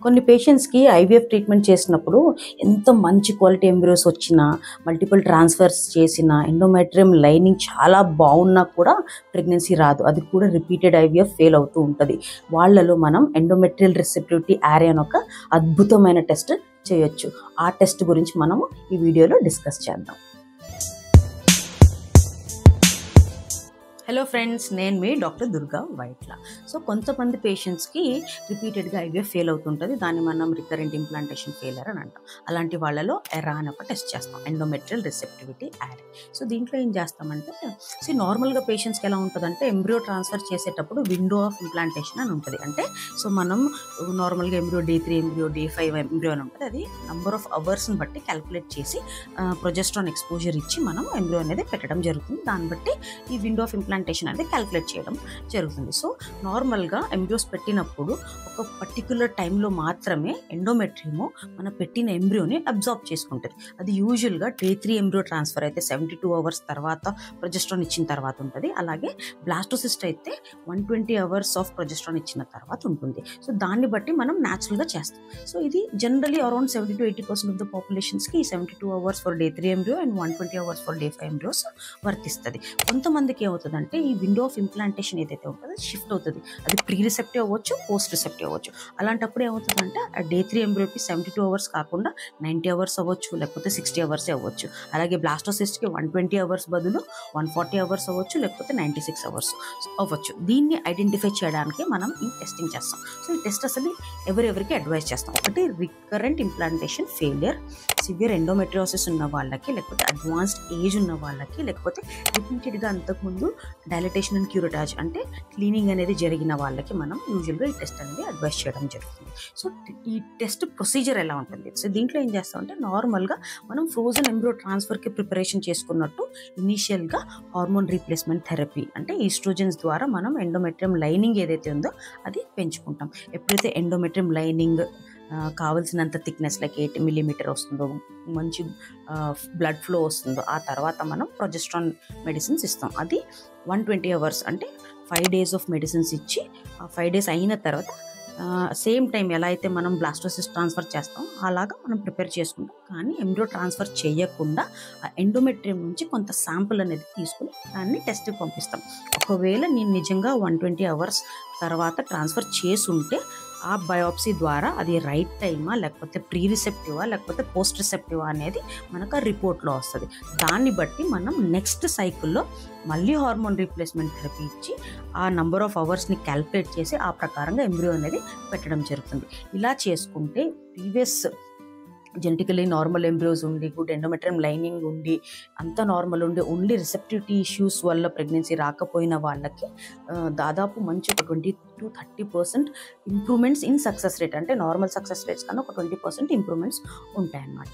కొన్ని పేషెంట్స్‌కి IVF treatment చేసినప్పుడు ఎంత మంచి క్వాలిటీ ఎంబ్రియోస్ వచ్చినా, మల్టిపుల్ ట్రాన్స్‌ఫర్స్ చేసినా, ఎండోమెట్రియం లైనింగ్ చాలా బాగున్నా కూడా ప్రెగ్నెన్సీ రాదు. అది కూడా రిపీటెడ్ ఐవీఎఫ్ ఫెయిల్ అవుతూ ఉంటది. వాళ్ళలో మనం ఎండోమెట్రియల్ రిసెప్టివిటీ యారే అని ఒక అద్భుతమైన టెస్ట్ చేయొచ్చు. ఆ టెస్ట్ గురించి మనము ఈ వీడియోలో డిస్కస్ చేద్దాం. హలో ఫ్రెండ్స్, నేను మీ డాక్టర్ దుర్గా వైట్ల. సో కొంతమంది పేషెంట్స్కి రిపీటెడ్గా ఐవీఎఫ్ ఫెయిల్ అవుతుంటుంది. దాన్ని మనం రికరెంట్ ఇంప్లాంటేషన్ ఫెయిలియర్ అని అంటాం. అలాంటి వాళ్ళలో ఎరా అని ఒక టెస్ట్ చేస్తాం, ఎండోమెట్రియల్ రిసెప్టివిటీ యారే. సో దీంట్లో ఏం చేస్తామంటే, నార్మల్గా పేషెంట్స్కి ఎలా ఉంటుందంటే, ఎంబ్రియో ట్రాన్స్ఫర్ చేసేటప్పుడు విండో ఆఫ్ ఇంప్లాంటేషన్ అని ఉంటుంది. అంటే మనం నార్మల్గా embryo D3 embryo D5 embryo అని ఉంటుంది. అది నంబర్ ఆఫ్ అవర్స్ని బట్టి క్యాలిక్యులేట్ చేసి ప్రొజెస్ట్రాన్ ఎక్స్పోజర్ ఇచ్చి మనం ఎంబ్రియో అనేది పెట్టడం జరుగుతుంది. దాన్ని బట్టి ఈ విండో ఆఫ్ ఇంప్లాంటేషన్ అనేది క్యాలిక్యులేట్ చేయడం జరుగుతుంది. సో నార్మల్గా ఎంబ్రియోస్ పెట్టినప్పుడు ఒక పర్టిక్యులర్ టైంలో మాత్రమే ఎండోమెట్రియం మన పెట్టిన ఎంబ్రియోని అబ్జార్బ్ చేసుకుంటుంది. అది యూజువల్గా D3 ఎంబ్రియో ట్రాన్స్ఫర్ అయితే 72 అవర్స్ తర్వాత ప్రొజెస్ట్రాన్ ఇచ్చిన తర్వాత ఉంటుంది. అలాగే బ్లాస్టోసిస్ట్ అయితే 120 అవర్స్ ఆఫ్ ప్రొజెస్ట్రాన్ ఇచ్చిన తర్వాత ఉంటుంది. సో దాన్ని బట్టి మనం న్యాచురల్గా చేస్తాం. సో ఇది జనరలీ అరౌండ్ 70-80% ఆఫ్ ద పాపులేషన్స్కి 72 hours for D3 embryo and 120 hours for D5 embryos వర్తిస్తుంది. కొంతమందికి ఏమవుతుందంటే, ఈ విండో ఆఫ్ ఇంప్లాంటేషన్ ఏదైతే ఉంటుందో షిఫ్ట్ అవుతుంది. అది ప్రీ రిసెప్టివ్ అవ్వచ్చు, పోస్ట్ రిసెప్టివ్ అవ్వచ్చు. అలాంటప్పుడు ఏమవుతుందంటే, ఆ D3 ఎంబ్రియోకి 72 అవర్స్ కాకుండా 90 అవర్స్ అవ్వచ్చు, లేకపోతే 60 అవర్స్ అవ్వచ్చు. అలాగే బ్లాస్టోసిస్ట్కి 120 అవర్స్ బదులు 140 అవర్స్ అవ్వచ్చు, లేకపోతే 96 అవర్స్ అవ్వచ్చు. దీన్ని ఐడెంటిఫై చేయడానికి మనం ఈ టెస్టింగ్ చేస్తాం. సో ఈ టెస్ట్ అసలు ఎవరెవరికి అడ్వైస్ చేస్తాం. ఒకటి, recurrent implantation failure, severe endometriosis ఉన్న వాళ్ళకి, లేకపోతే అడ్వాన్స్డ్ ఏజ్ ఉన్న వాళ్ళకి, లేకపోతే రిపీటెడ్గా అంతకుముందు డైలటేషన్ అండ్ క్యూరటాజ్ అంటే క్లీనింగ్ అనేది జరిగిన వాళ్ళకి మనం యూజువల్గా ఈ టెస్ట్ అనేది అడ్వైస్ చేయడం జరుగుతుంది. సో ఈ టెస్ట్ ప్రొసీజర్ ఎలా ఉంటుంది? సో దీంట్లో ఏం చేస్తామంటే, నార్మల్గా మనం ఫ్రోజన్ ఎంబ్రియో ట్రాన్స్ఫర్కి ప్రిపరేషన్ చేసుకున్నట్టు ఇనీషియల్గా హార్మోన్ రీప్లేస్మెంట్ థెరపీ అంటే ఈస్ట్రోజన్స్ ద్వారా మనం ఎండోమెట్రియం లైనింగ్ ఏదైతే ఉందో అది పెంచుకుంటాం. ఎప్పుడైతే ఎండోమెట్రియం లైనింగ్ కావాల్సినంత థిక్నెస్ లైక్ 8 మిల్లీమీటర్ వస్తుందో, మంచి బ్లడ్ ఫ్లో వస్తుందో, ఆ తర్వాత మనం ప్రొజెస్ట్రాన్ మెడిసిన్స్ ఇస్తాం. అది 120 అవర్స్ అంటే 5 డేస్ ఆఫ్ మెడిసిన్స్ ఇచ్చి, ఆ 5 డేస్ అయిన తర్వాత సేమ్ టైం ఎలా అయితే మనం బ్లాస్టోసిస్ట్ ట్రాన్స్ఫర్ చేస్తాం అలాగా మనం ప్రిపేర్ చేసుకుంటాం. కానీ ఎంబ్రియో ట్రాన్స్ఫర్ చేయకుండా ఆ ఎండోమెట్రియం నుంచి కొంత శాంపుల్ అనేది తీసుకుని దాన్ని టెస్ట్కి పంపిస్తాం. ఒకవేళ నేను నిజంగా 120 అవర్స్ తర్వాత ట్రాన్స్ఫర్ చేసుంటే ఆ బయోప్సీ ద్వారా అది రైట్ టైమా, లేకపోతే ప్రీ రిసెప్టివా, లేకపోతే పోస్ట్ రిసెప్టివా అనేది మనకు ఆ రిపోర్ట్లో వస్తుంది. దాన్ని బట్టి మనం నెక్స్ట్ సైకిల్లో మళ్ళీ హార్మోన్ రీప్లేస్మెంట్ థెరపీ ఇచ్చి ఆ నంబర్ ఆఫ్ అవర్స్ని క్యాల్కులేట్ చేసి ఆ ప్రకారంగా ఎంబ్రియో అనేది పెట్టడం జరుగుతుంది. ఇలా చేసుకుంటే ప్రీవియస్ జెనెటికలీ నార్మల్ ఎంబ్రియోస్ ఉండి, గుడ్ ఎండోమెట్రియం లైనింగ్ ఉండి, అంతా నార్మల్ ఉండి, ఓన్లీ రిసెప్టివిటీ ఇష్యూస్ వల్ల ప్రెగ్నెన్సీ రాకపోయిన వాళ్ళకి దాదాపు మంచి ఒక 20-30% ఇంప్రూవ్మెంట్స్ ఇన్ సక్సెస్ రేట్, అంటే నార్మల్ సక్సెస్ రేట్స్ కన్నా ఒక 20% ఇంప్రూవ్మెంట్స్ ఉంటాయన్నమాట.